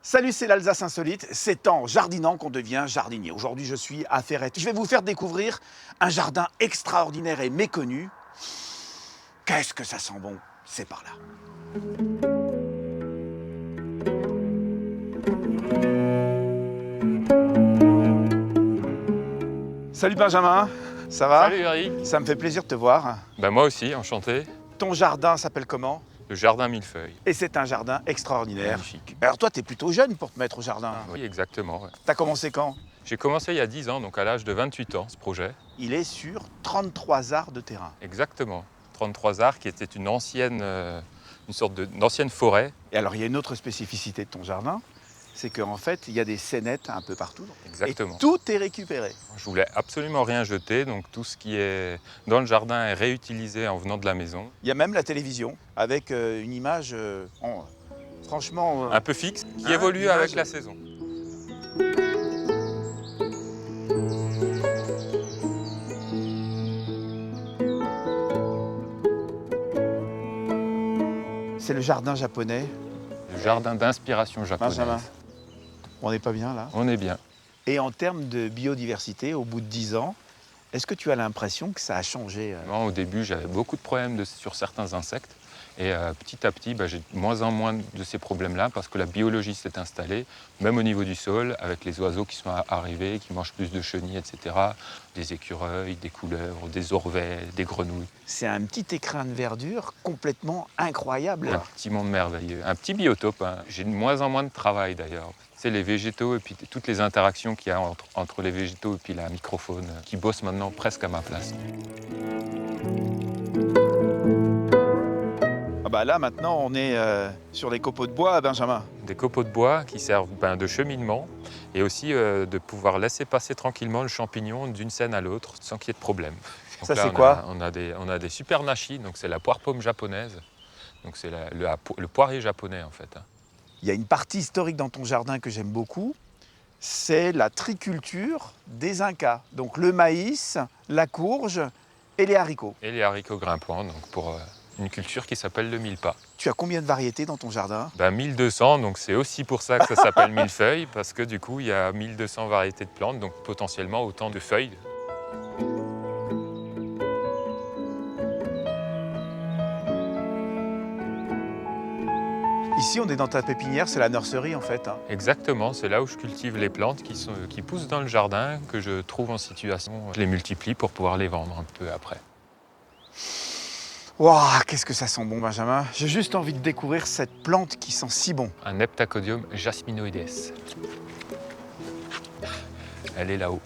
Salut, c'est l'Alsace Insolite. C'est en jardinant qu'on devient jardinier. Aujourd'hui, je suis à Ferrette. Je vais vous faire découvrir un jardin extraordinaire et méconnu. Qu'est-ce que ça sent bon? C'est par là. Salut Benjamin, ça va? Salut Eric. Ça me fait plaisir de te voir. Ben moi aussi, enchanté. Ton jardin s'appelle comment? Le jardin millefeuille. Et c'est un jardin extraordinaire. Magnifique. Alors toi, t'es plutôt jeune pour te mettre au jardin. Oui, exactement. Ouais. T'as commencé quand? J'ai commencé il y a 10 ans, donc à l'âge de 28 ans, ce projet. Il est sur 33 arts de terrain. Exactement. 33 arts, qui était une ancienne, une sorte d'ancienne forêt. Et alors, il y a une autre spécificité de ton jardin, c'est qu'en fait, il y a des scénettes un peu partout. Exactement. Et tout est récupéré. Je voulais absolument rien jeter, donc tout ce qui est dans le jardin est réutilisé en venant de la maison. Il y a même la télévision avec une image, franchement... Un peu fixe, qui Hein, évolue l'image- avec la saison. C'est le jardin japonais. Le jardin d'inspiration japonaise. Benjamin, on n'est pas bien là. On est bien. Et en termes de biodiversité, au bout de 10 ans, est-ce que tu as l'impression que ça a changé? Moi, au début, j'avais beaucoup de problèmes sur certains insectes. Et petit à petit, j'ai de moins en moins de ces problèmes-là parce que la biologie s'est installée, même au niveau du sol, avec les oiseaux qui sont arrivés, qui mangent plus de chenilles, etc. Des écureuils, des couleuvres, des orvets, des grenouilles. C'est un petit écrin de verdure complètement incroyable. Un petit monde merveilleux, un petit biotope. Hein. J'ai de moins en moins de travail d'ailleurs. C'est les végétaux et puis toutes les interactions qu'il y a entre les végétaux et puis la microfaune qui bosse maintenant presque à ma place. Ah bah là, maintenant, on est sur les copeaux de bois, Benjamin. Des copeaux de bois qui servent de cheminement et aussi de pouvoir laisser passer tranquillement le champignon d'une scène à l'autre sans qu'il y ait de problème. Donc Ça, là, c'est quoi? on a des super nachis, donc c'est la poire pomme japonaise. Donc c'est le poirier japonais en fait. Hein. Il y a une partie historique dans ton jardin que j'aime beaucoup, c'est la triculture des Incas. Donc le maïs, la courge et les haricots. Et les haricots grimpants, donc pour une culture qui s'appelle le mille-pas. Tu as combien de variétés dans ton jardin? 1200, donc c'est aussi pour ça que ça s'appelle millefeuille, parce que du coup il y a 1200 variétés de plantes, donc potentiellement autant de feuilles. Ici, on est dans ta pépinière, c'est la nurserie en fait. Hein. Exactement, c'est là où je cultive les plantes qui poussent dans le jardin, que je trouve en situation. Je les multiplie pour pouvoir les vendre un peu après. Waouh, qu'est-ce que ça sent bon, Benjamin. J'ai juste envie de découvrir cette plante qui sent si bon. Un Heptacodium jasminoides. Elle est là-haut.